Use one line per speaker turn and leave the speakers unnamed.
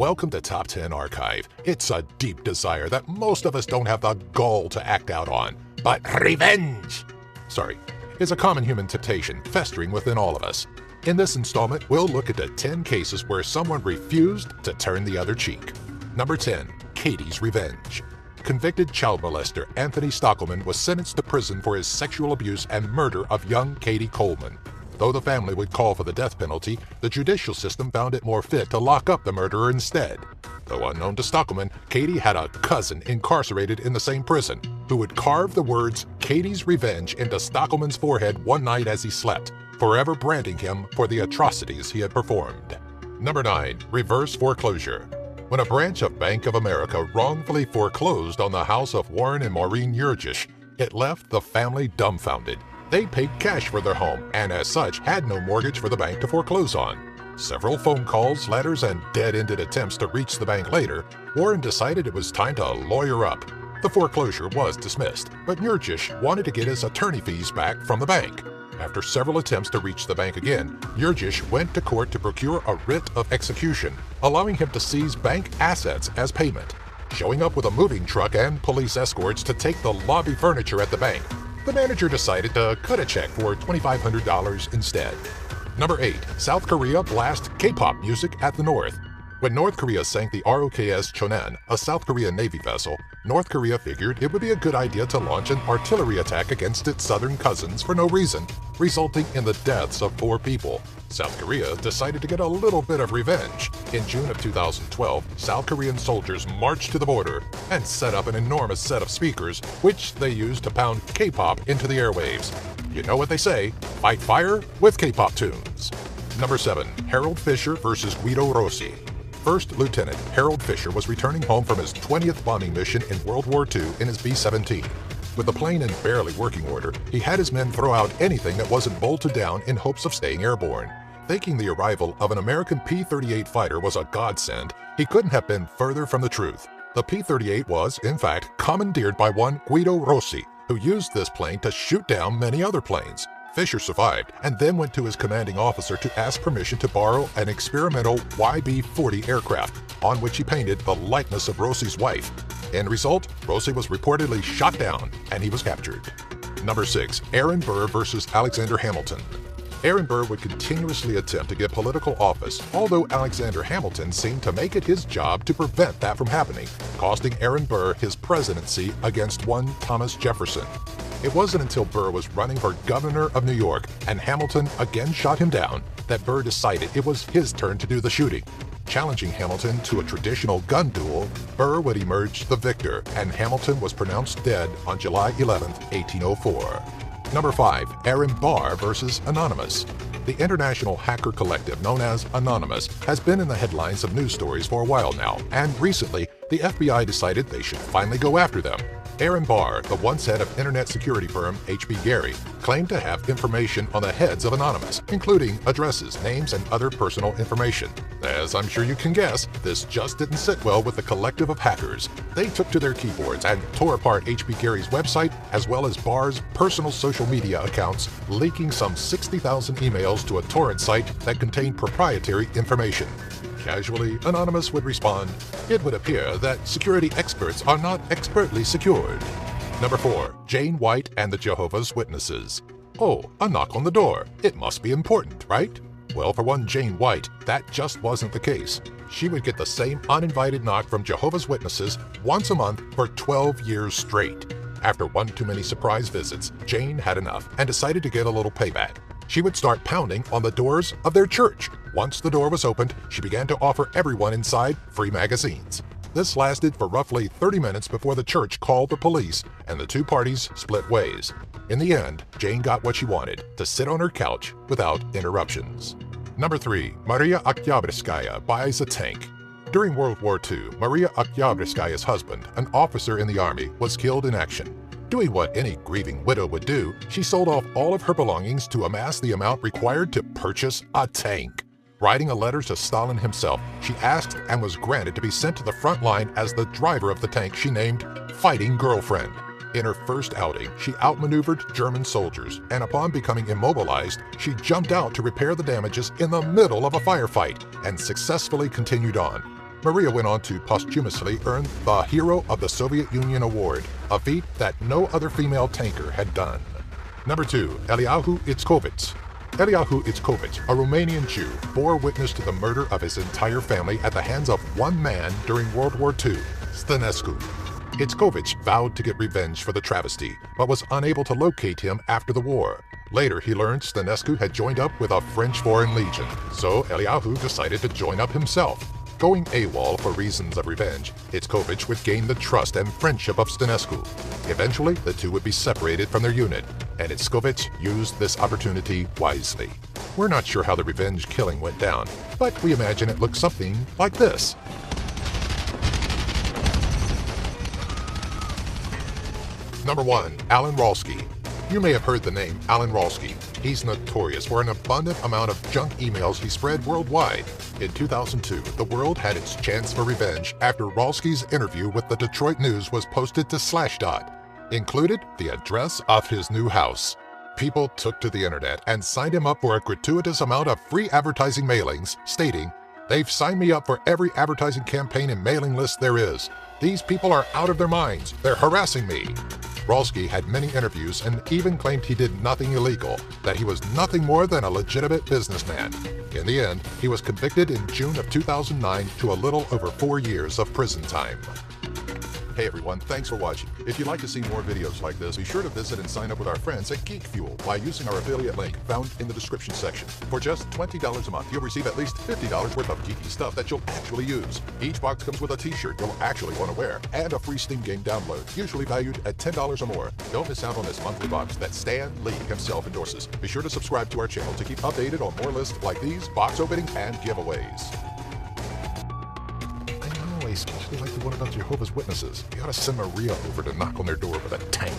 Welcome to Top 10 Archive. It's a deep desire that most of us don't have the gall to act out on. But revenge, is a common human temptation festering within all of us. In this installment, we'll look at the 10 cases where someone refused to turn the other cheek. Number 10. Katie's Revenge. Convicted child molester Anthony Stockelman was sentenced to prison for his sexual abuse and murder of young Katie Coleman. Though the family would call for the death penalty, the judicial system found it more fit to lock up the murderer instead. Though unknown to Stockelman, Katie had a cousin incarcerated in the same prison who would carve the words Katie's Revenge into Stockelman's forehead one night as he slept, forever branding him for the atrocities he had performed. Number 9. Reverse foreclosure. When a branch of Bank of America wrongfully foreclosed on the house of Warren and Maureen Yurgish, it left the family dumbfounded. They paid cash for their home and as such had no mortgage for the bank to foreclose on. Several phone calls, letters, and dead-ended attempts to reach the bank later, Warren decided it was time to lawyer up. The foreclosure was dismissed, but Yurgish wanted to get his attorney fees back from the bank. After several attempts to reach the bank again, Yurgish went to court to procure a writ of execution, allowing him to seize bank assets as payment. Showing up with a moving truck and police escorts to take the lobby furniture at the bank, the manager decided to cut a check for $2,500 instead. Number 8. South Korea blast K-pop music at the North. When North Korea sank the ROKS Chonan, a South Korean Navy vessel, North Korea figured it would be a good idea to launch an artillery attack against its southern cousins for no reason, resulting in the deaths of 4 people. South Korea decided to get a little bit of revenge. In June of 2012, South Korean soldiers marched to the border and set up an enormous set of speakers, which they used to pound K-pop into the airwaves. You know what they say, fight fire with K-pop tunes. Number 7. Harold Fisher versus Guido Rossi. First Lieutenant Harold Fisher was returning home from his 20th bombing mission in World War II in his B-17. With the plane in barely working order, he had his men throw out anything that wasn't bolted down in hopes of staying airborne. Thinking the arrival of an American P-38 fighter was a godsend, he couldn't have been further from the truth. The P-38 was, in fact, commandeered by one Guido Rossi, who used this plane to shoot down many other planes. Fisher survived and then went to his commanding officer to ask permission to borrow an experimental YB-40 aircraft, on which he painted the likeness of Rossi's wife. End result, Rossi was reportedly shot down and he was captured. Number 6. Aaron Burr versus Alexander Hamilton. Aaron Burr would continuously attempt to get political office, although Alexander Hamilton seemed to make it his job to prevent that from happening, costing Aaron Burr his presidency against one Thomas Jefferson. It wasn't until Burr was running for governor of New York and Hamilton again shot him down that Burr decided it was his turn to do the shooting. Challenging Hamilton to a traditional gun duel, Burr would emerge the victor and Hamilton was pronounced dead on July 11, 1804. Number 5. Aaron Barr versus Anonymous. The international hacker collective known as Anonymous has been in the headlines of news stories for a while now, and recently the FBI decided they should finally go after them. Aaron Barr, the once head of internet security firm H.B. Gary, claimed to have information on the heads of Anonymous, including addresses, names, and other personal information. As I'm sure you can guess, this just didn't sit well with the collective of hackers. They took to their keyboards and tore apart H.B. Gary's website, as well as Barr's personal social media accounts, leaking some 60,000 emails to a torrent site that contained proprietary information. Casually, Anonymous would respond, "It would appear that security experts are not expertly secured." Number 4. Jane White and the Jehovah's Witnesses. Oh, a knock on the door. It must be important, right? Well, for one Jane White, that just wasn't the case. She would get the same uninvited knock from Jehovah's Witnesses once a month for 12 years straight. After one too many surprise visits, Jane had enough and decided to get a little payback. She would start pounding on the doors of their church. Once the door was opened, she began to offer everyone inside free magazines. This lasted for roughly 30 minutes before the church called the police and the two parties split ways. In the end, Jane got what she wanted, to sit on her couch without interruptions. Number 3. Maria Oktyabrskaya buys a tank. During World War II, Maria Oktyabrskaya's husband, an officer in the army, was killed in action. Doing what any grieving widow would do, she sold off all of her belongings to amass the amount required to purchase a tank. Writing a letter to Stalin himself, she asked and was granted to be sent to the front line as the driver of the tank she named Fighting Girlfriend. In her first outing, she outmaneuvered German soldiers, and upon becoming immobilized, she jumped out to repair the damages in the middle of a firefight and successfully continued on. Maria went on to posthumously earn the Hero of the Soviet Union Award, a feat that no other female tanker had done. Number 2. Eliahu Itzkovich. Eliahu Itzkovich, a Romanian Jew, bore witness to the murder of his entire family at the hands of one man during World War II, Stănescu. Itzkovich vowed to get revenge for the travesty, but was unable to locate him after the war. Later, he learned Stănescu had joined up with a French Foreign Legion, so Eliahu decided to join up himself. Going AWOL for reasons of revenge, Itzkovich would gain the trust and friendship of Stănescu. Eventually, the two would be separated from their unit, and Itzkovich used this opportunity wisely. We're not sure how the revenge killing went down, but we imagine it looked something like this. Number 1. Alan Rolski. You may have heard the name Alan Rolski. He's notorious for an abundant amount of junk emails he spread worldwide. In 2002, the world had its chance for revenge after Rolski's interview with the Detroit News was posted to Slashdot. Included the address of his new house. People took to the internet and signed him up for a gratuitous amount of free advertising mailings, stating, "They've signed me up for every advertising campaign and mailing list there is. These people are out of their minds. They're harassing me." Rolski had many interviews and even claimed he did nothing illegal, that he was nothing more than a legitimate businessman. In the end, he was convicted in June of 2009 to a little over 4 years of prison time. Hey everyone, thanks for watching. If you'd like to see more videos like this, be sure to visit and sign up with our friends at Geek Fuel by using our affiliate link found in the description section. For just $20 a month, you'll receive at least $50 worth of geeky stuff that you'll actually use. Each box comes with a t-shirt you'll actually want to wear and a free Steam game download, usually valued at $10 or more. Don't miss out on this monthly box that Stan Lee himself endorses. Be sure to subscribe to our channel to keep updated on more lists like these, box openings, and giveaways. Especially like the one about Jehovah's Witnesses. You ought to send Maria over to knock on their door with a tank.